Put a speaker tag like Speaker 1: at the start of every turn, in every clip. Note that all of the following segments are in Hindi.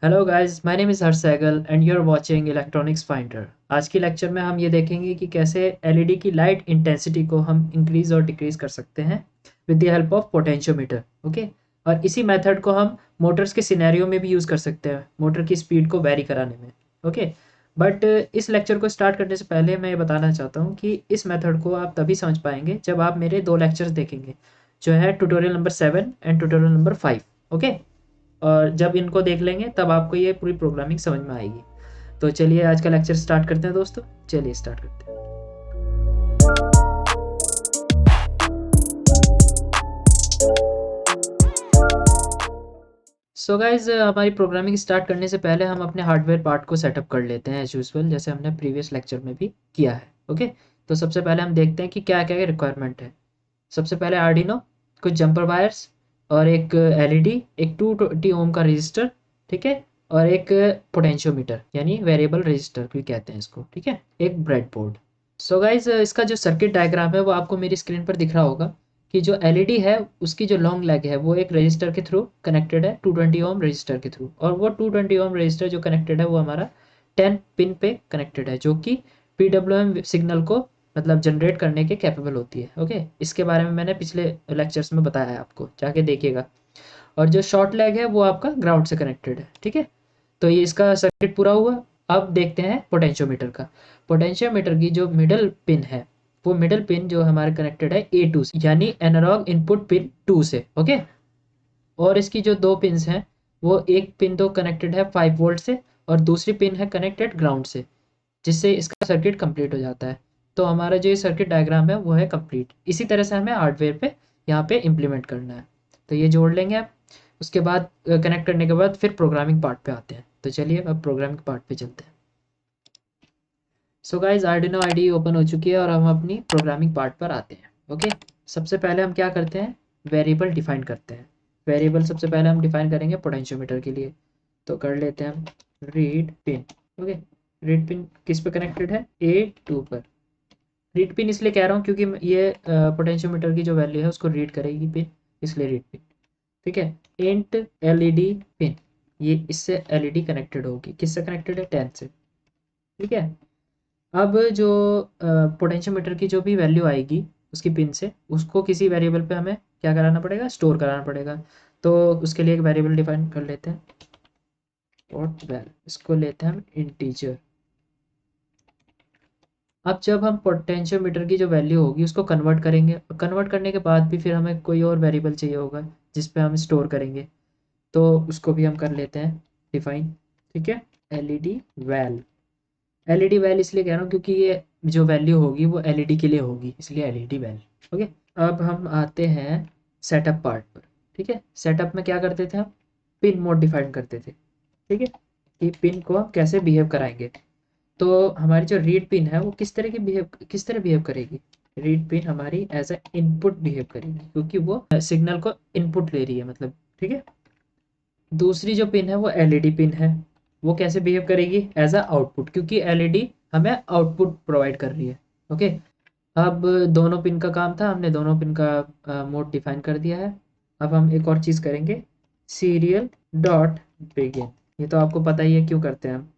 Speaker 1: Hello guys, my name is Harsh Sehgal and you are watching electronics finder. आज की लेक्चर में हम ये देखेंगे कि कैसे एलईडी की लाइट इंटेंसिटी को हम इंक्रीज़ और डिक्रीज़ कर सकते हैं with the help of potentiometer. Okay, और इसी मेथड को हम मोटर्स के सिनेरियो में भी यूज़ कर सकते हैं, मोटर की स्पीड को वेरी कराने में। ओके, बट इस लेक्चर को स्टार्ट करने से पहले मैं ये बताना चाहता हूँ कि इस मेथड को आप तभी समझ पाएंगे जब आप मेरे 2 लेक्चर्स देखेंगे, जो है tutorial number 7 and tutorial number 5। Okay, और जब इनको देख लेंगे तब आपको ये पूरी प्रोग्रामिंग समझ में आएगी। तो चलिए आज का लेक्चर स्टार्ट करते हैं दोस्तों। चलिए स्टार्ट करते हैं। सो गाइज, हमारी प्रोग्रामिंग स्टार्ट करने से पहले हम अपने हार्डवेयर पार्ट को सेटअप कर लेते हैं एज यूजुअल, जैसे हमने प्रीवियस लेक्चर में भी किया है। ओके, तो सबसे पहले हम देखते हैं कि क्या क्या रिक्वायरमेंट है। सबसे पहले आर्डिनो, कुछ जंपर वायर्स और एक एलईडी, एक 220 ओम का रजिस्टर, ठीक है, और एक पोटेंशियोमीटर यानी वेरिएबल रजिस्टर भी कहते हैं इसको, ठीक है, एक ब्रेडबोर्ड। सो गाइज, इसका जो सर्किट डायग्राम है वो आपको मेरी स्क्रीन पर दिख रहा होगा कि जो एलईडी है उसकी जो लॉन्ग लेग है वो एक रजिस्टर के थ्रू कनेक्टेड है, 220 ओम रजिस्टर के थ्रू, और वो 220 ओम रजिस्टर जो कनेक्टेड है वो हमारा 10 पिन पे कनेक्टेड है, जो कि पीडब्ल्यूएम सिग्नल को मतलब जनरेट करने के कैपेबल होती है। ओके, इसके बारे में मैंने पिछले लेक्चर्स में बताया है, आपको जाके देखिएगा। और जो शॉर्ट लेग है वो आपका ग्राउंड से कनेक्टेड है, ठीक है। तो ये इसका सर्किट पूरा हुआ। अब देखते हैं पोटेंशियोमीटर का। पोटेंशियोमीटर की जो मिडल पिन है, वो मिडल पिन जो हमारे कनेक्टेड है A2 से, यानी एनालॉग इनपुट पिन 2 से। ओके, और इसकी जो दो पिन्स हैं, वो एक पिन तो कनेक्टेड है 5 वोल्ट से और दूसरी पिन है कनेक्टेड ग्राउंड से, जिससे इसका सर्किट कंप्लीट हो जाता है। तो हमारा जो ये सर्किट डायग्राम है वो है कंप्लीट। इसी तरह से हमें हार्डवेयर पे यहाँ पे इम्प्लीमेंट करना है। तो ये जोड़ लेंगे आप। उसके बाद कनेक्ट करने के बाद फिर प्रोग्रामिंग पार्ट पे आते हैं। तो चलिए अब प्रोग्रामिंग पार्ट पे चलते हैं। So guys, Arduino ID open हो चुकी है और हम अपनी प्रोग्रामिंग पार्ट पर आते हैं। ओके, सबसे पहले हम क्या करते हैं, वेरिएबल डिफाइन करते हैं। वेरिएबल सबसे पहले हम डिफाइन करेंगे पोटेंशियोमीटर के लिए। तो कर लेते हैं हम read pin. Okay, read pin किस पे कनेक्टेड है, A2 पर। रीड पिन इसलिए कह रहा हूँ क्योंकि ये पोटेंशियोमीटर की जो वैल्यू है उसको रीड करेगी पिन, इसलिए रीड पिन, ठीक है। इंट एलईडी पिन, ये इससे एलईडी कनेक्टेड होगी, किससे कनेक्टेड है, 10 से, ठीक है। अब जो पोटेंशियोमीटर की जो भी वैल्यू आएगी उसकी पिन से, उसको किसी वेरिएबल पे हमें क्या कराना पड़ेगा, स्टोर कराना पड़ेगा। तो उसके लिए एक वेरिएबल डिफाइन कर लेते हैं, पॉट वैल, इसको लेते हैं हम इंटीजर। अब जब हम पोटेंशियोमीटर की जो वैल्यू होगी उसको कन्वर्ट करेंगे, कन्वर्ट करने के बाद भी फिर हमें कोई और वेरिएबल चाहिए होगा जिस पे हम स्टोर करेंगे, तो उसको भी हम कर लेते हैं डिफाइन, ठीक है। एलईडी वैल, एलईडी वैल इसलिए कह रहा हूँ क्योंकि ये जो वैल्यू होगी वो एलईडी के लिए होगी, इसलिए एलईडी वैल। ओके, अब हम आते हैं सेटअप पार्ट पर, ठीक है। सेटअप में क्या करते थे हम, पिन मोड डिफाइन करते थे, ठीक है, कि पिन को हम कैसे बिहेव कराएंगे। तो हमारी जो रीड पिन है वो किस तरह बिहेव करेगी। रीड पिन हमारी एज ए इनपुट बिहेव करेगी क्योंकि वो सिग्नल को इनपुट ले रही है, मतलब, ठीक है। दूसरी जो पिन है वो एलईडी पिन है, वो कैसे बिहेव करेगी, एज अ आउटपुट, क्योंकि एलईडी हमें आउटपुट प्रोवाइड कर रही है। ओके, अब दोनों पिन का काम था, हमने दोनों पिन का मोड डिफाइन कर दिया है। अब हम एक और चीज़ करेंगे, सीरियल डॉट बिगिन। ये तो आपको पता ही है क्यों करते हैं हम,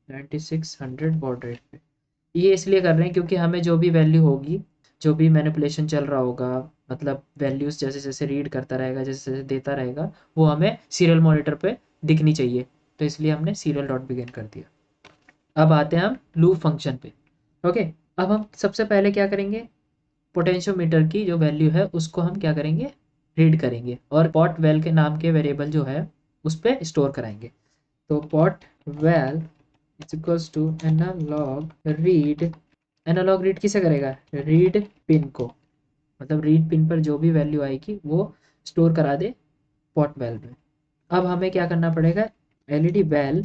Speaker 1: 9600 बॉड रेट पे। ये इसलिए कर रहे हैं क्योंकि हमें जो भी वैल्यू होगी, जो भी मैनिपुलेशन चल रहा होगा, मतलब वैल्यूज़ जैसे जैसे रीड करता रहेगा, जैसे जैसे देता रहेगा, वो हमें सीरियल मॉनिटर पे दिखनी चाहिए। तो इसलिए हमने सीरियल डॉट बिगिन कर दिया। अब आते हैं हम लूप फंक्शन पे। ओके, अब हम सबसे पहले क्या करेंगे, पोटेंशियोमीटर की जो वैल्यू है उसको हम क्या करेंगे, रीड करेंगे, और पॉट वेल के नाम के वेरिएबल जो है उस पर स्टोर कराएंगे। तो pot val is equals to analog read. Analog read किसे करेगा, रीड पिन को, मतलब रीड पिन पर जो भी वैल्यू आएगी वो स्टोर करा दे पॉट वेल में। अब हमें क्या करना पड़ेगा, एलईडी वेल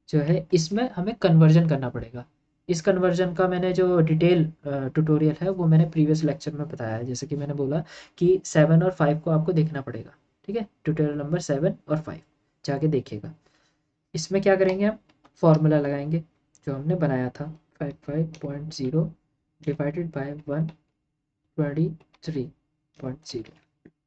Speaker 1: जो है इसमें हमें कन्वर्जन करना पड़ेगा। इस कन्वर्जन का मैंने जो डिटेल ट्यूटोरियल है वो मैंने प्रीवियस लेक्चर में बताया है, जैसे कि मैंने बोला कि 7 और 5 को आपको देखना पड़ेगा, ठीक है। ट्यूटोरियल नंबर 7 और 5 जाके देखिएगा। इसमें क्या करेंगे, हम फॉर्मूला लगाएंगे जो हमने बनाया था, 55.0 divided by 123.0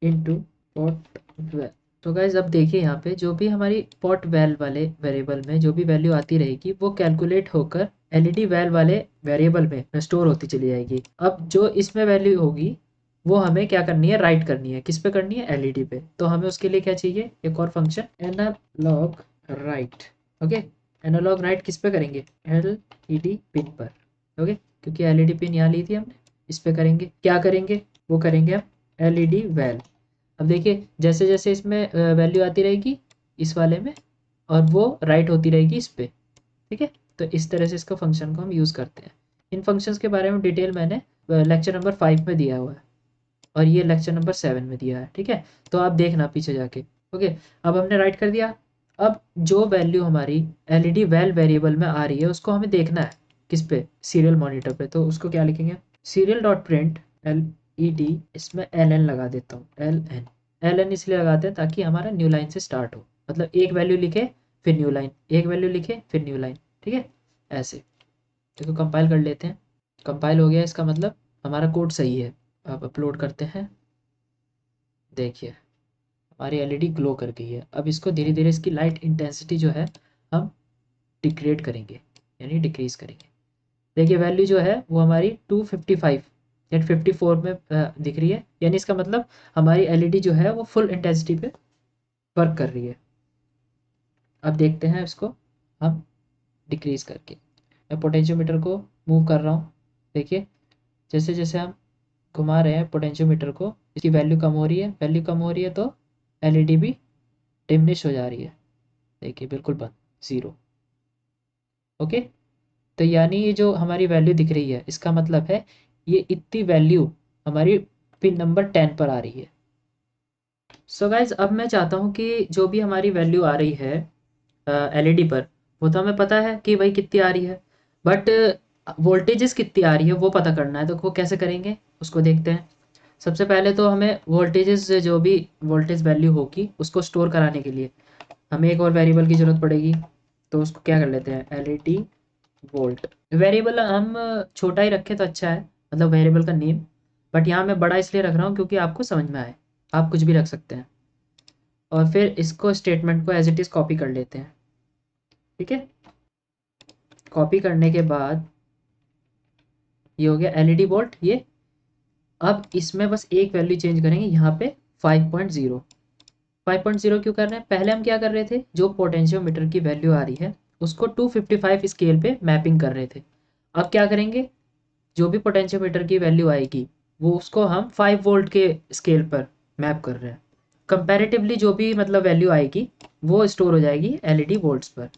Speaker 1: into pot well, तो गाइज अब देखिए यहाँ पे जो भी हमारी पॉट वैल वाले वेरिएबल में जो भी वैल्यू आती रहेगी वो कैलकुलेट होकर एलईडी वैल वाले वेरिएबल में स्टोर होती चली जाएगी। अब जो इसमें वैल्यू होगी वो हमें क्या करनी है, राइट करनी है। किस पे करनी है, एलईडी पे। तो हमें उसके लिए क्या चाहिए, एक और function analog write. Okay, analog write किस पे करेंगे, एलईडी पिन पर। ओके, क्योंकि एलईडी पिन यहाँ ली थी हमने, इस पे करेंगे। क्या करेंगे, वो करेंगे हम एलईडी वैल। अब देखिए जैसे जैसे इसमें वैल्यू आती रहेगी इस वाले में, और वो राइट होती रहेगी इस पे। ठीक है, तो इस तरह से इसका फंक्शन को हम यूज़ करते हैं। इन फंक्शंस के बारे में डिटेल मैंने लेक्चर नंबर 5 में दिया हुआ है, और ये लेक्चर नंबर 7 में दिया है। ठीक है, तो आप देखना पीछे जाके। ओके, अब हमने राइट कर दिया। अब जो वैल्यू हमारी एलईडी वैल वेरिएबल में आ रही है उसको हमें देखना है किस पे, सीरियल मॉनिटर पे। तो उसको क्या लिखेंगे, सीरियल डॉट प्रिंट एलईडी, इसमें एल एन लगा देता हूँ, एल एन इसलिए लगाते हैं ताकि हमारा न्यू लाइन से स्टार्ट हो। मतलब एक वैल्यू लिखे फिर न्यू लाइन, एक वैल्यू लिखे फिर न्यू लाइन। ठीक है, ऐसे। देखो कंपाइल कर लेते हैं। कंपाइल हो गया, इसका मतलब हमारा कोड सही है। अब अपलोड करते हैं। देखिए हमारी एलईडी ग्लो कर गई है। अब इसको धीरे धीरे इसकी लाइट इंटेंसिटी जो है हम डिग्रेड करेंगे, यानी डिक्रीज करेंगे। देखिए वैल्यू जो है वो हमारी 255 या 54 में दिख रही है, यानी इसका मतलब हमारी एलईडी जो है वो फुल इंटेंसिटी पे वर्क कर रही है। अब देखते हैं इसको हम डिक्रीज करके। मैं पोटेंशियोमीटर को मूव कर रहा हूँ। देखिए जैसे जैसे हम घुमा रहे हैं पोटेंशियोमीटर को, इसकी वैल्यू कम हो रही है। वैल्यू कम हो रही है तो एलईडी भी डिमिनिश हो जा रही है। देखिए बिल्कुल बंद, ज़ीरो। ओके, तो यानी ये जो हमारी वैल्यू दिख रही है इसका मतलब है ये इतनी वैल्यू हमारी पिन नंबर 10 पर आ रही है। सो गाइज अब मैं चाहता हूँ कि जो भी हमारी वैल्यू आ रही है एलईडी पर, वो तो हमें पता है कि भाई कितनी आ रही है, बट वोल्टेजेस कितनी आ रही है वो पता करना है। तो वो कैसे करेंगे उसको देखते हैं। सबसे पहले तो हमें वोल्टेजेस, जो भी वोल्टेज वैल्यू होगी उसको स्टोर कराने के लिए हमें एक और वेरिएबल की ज़रूरत पड़ेगी। तो उसको क्या कर लेते हैं, एलईडी वोल्ट। वेरिएबल हम छोटा ही रखें तो अच्छा है, मतलब वेरिएबल का नेम। बट यहाँ मैं बड़ा इसलिए रख रहा हूँ क्योंकि आपको समझ में आए। आप कुछ भी रख सकते हैं। और फिर इसको स्टेटमेंट को एज इट इज़ कॉपी कर लेते हैं। ठीक है, कॉपी करने के बाद ये हो गया एलईडी वोल्ट ये। अब इसमें बस एक वैल्यू चेंज करेंगे यहाँ पे 5.0। 5.0 क्यों कर रहे हैं, पहले हम क्या कर रहे थे, जो पोटेंशियोमीटर की वैल्यू आ रही है उसको 255 स्केल पे मैपिंग कर रहे थे। अब क्या करेंगे, जो भी पोटेंशियोमीटर की वैल्यू आएगी वो उसको हम 5 वोल्ट के स्केल पर मैप कर रहे हैं। कंपैरेटिवली जो भी मतलब वैल्यू आएगी वो स्टोर हो जाएगी एलईडी वोल्ट्स पर।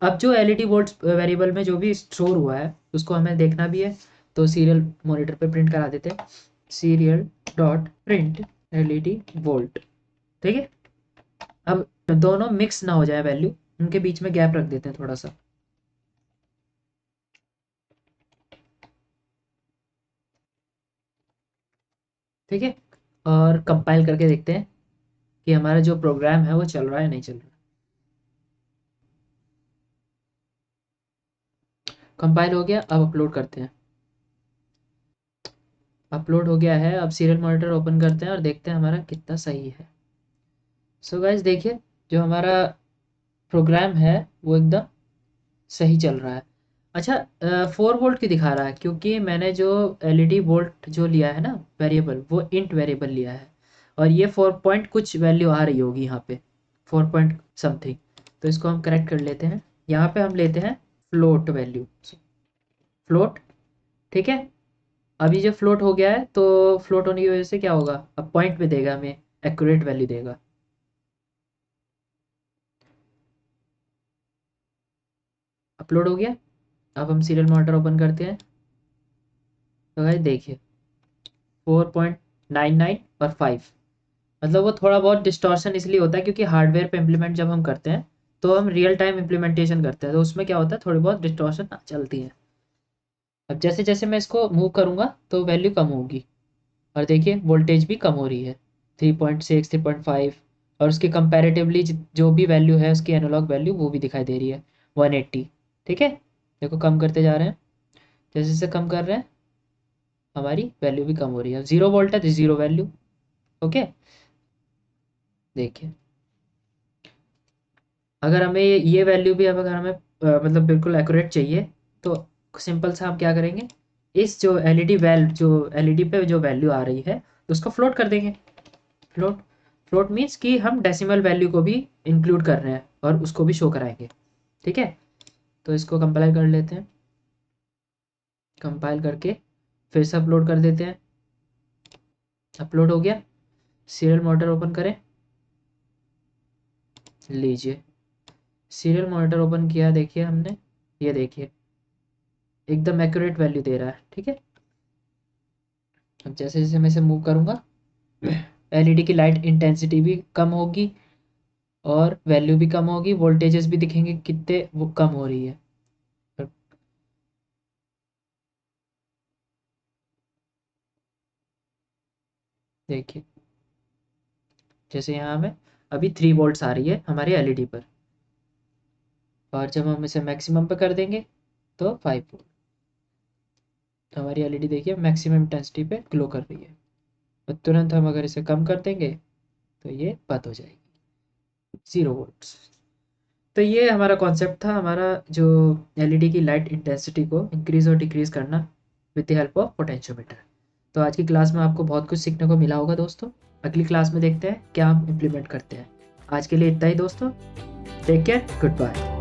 Speaker 1: अब जो एलईडी वोल्ट्स वेरिएबल में जो भी स्टोर हुआ है उसको हमें देखना भी है। तो सीरियल मॉनिटर पे प्रिंट करा देते हैं, serial dot print LED volt. ठीक है, अब दोनों मिक्स ना हो जाए वैल्यू, उनके बीच में गैप रख देते हैं थोड़ा सा। ठीक है, और कंपाइल करके देखते हैं कि हमारा जो प्रोग्राम है वो चल रहा है नहीं चल रहा। कंपाइल हो गया, अब अपलोड करते हैं। अपलोड हो गया है। अब सीरियल मॉनिटर ओपन करते हैं और देखते हैं हमारा कितना सही है। सो गाइस देखिए जो हमारा प्रोग्राम है वो एकदम सही चल रहा है। अच्छा, 4 वोल्ट की दिखा रहा है क्योंकि मैंने जो एलईडी वोल्ट जो लिया है ना वेरिएबल, वो इंट वेरिएबल लिया है। और ये 4 पॉइंट कुछ वैल्यू आ रही होगी यहाँ पे, 4 पॉइंट समथिंग। तो इसको हम करेक्ट कर लेते हैं। यहाँ पे हम लेते हैं फ्लोट वैल्यू, फ्लोट। ठीक है, अभी जब फ्लोट हो गया है तो फ्लोट होने की वजह से क्या होगा, अब पॉइंट में देगा, हमें एक्यूरेट वैल्यू देगा। अपलोड हो गया। अब हम सीरियल मॉनिटर ओपन करते हैं। तो गाइस देखिए 4.99 और 5, मतलब वो थोड़ा बहुत डिस्टॉर्शन इसलिए होता है क्योंकि हार्डवेयर पे इम्प्लीमेंट जब हम करते हैं तो हम रियल टाइम इम्प्लीमेंटेशन करते हैं, तो उसमें क्या होता है थोड़ी बहुत डिस्टॉर्शन चलती है। अब जैसे जैसे मैं इसको मूव करूँगा तो वैल्यू कम होगी। और देखिए वोल्टेज भी कम हो रही है, 3.6, 3.5। और उसके कंपैरेटिवली जो भी वैल्यू है उसकी एनालॉग वैल्यू वो भी दिखाई दे रही है, 180। ठीक है, देखो कम करते जा रहे हैं। जैसे जैसे कम कर रहे हैं हमारी वैल्यू भी कम हो रही है। 0 वोल्ट है तो 0 वैल्यू। ओके, देखिए अगर हमें ये वैल्यू भी अब अगर हमें मतलब बिल्कुल एक्यूरेट चाहिए, तो सिंपल सा हम क्या करेंगे, इस जो एलईडी पे जो वैल्यू आ रही है तो उसको फ्लोट कर देंगे। फ्लोट फ्लोट मीन्स कि हम डेसिमल वैल्यू को भी इंक्लूड कर रहे हैं और उसको भी शो कराएंगे। ठीक है, तो इसको कंपाइल कर लेते हैं। कंपाइल करके फिर से अपलोड कर देते हैं। अपलोड हो गया। सीरियल मॉनिटर ओपन करें। लीजिए, सीरियल मॉनिटर ओपन किया, देखिए हमने, ये देखिए एकदम एक्यूरेट वैल्यू दे रहा है। ठीक है, अब जैसे जैसे मैं इसे मूव करूँगा एलईडी की लाइट इंटेंसिटी भी कम होगी और वैल्यू भी कम होगी, वोल्टेजेस भी दिखेंगे कितने वो कम हो रही है। देखिए, जैसे यहाँ हमें अभी 3 वोल्ट्स आ रही है हमारी एलईडी पर, और जब हम इसे मैक्सिमम पे कर देंगे तो 5 वोल्ट, तो हमारी एलईडी देखिए मैक्सिमम इंटेंसिटी पे ग्लो कर रही है। और तुरंत हम अगर इसे कम कर देंगे तो ये बंद हो जाएगी, 0 वोल्ट्स। तो ये हमारा कॉन्सेप्ट था, हमारा जो एलईडी की लाइट इंटेंसिटी को इंक्रीज और डिक्रीज करना with the help of potentiometer. तो आज की क्लास में आपको बहुत कुछ सीखने को मिला होगा दोस्तों। अगली क्लास में देखते हैं क्या हम इम्प्लीमेंट करते हैं। आज के लिए इतना ही दोस्तों, टेक केयर, गुड बाय।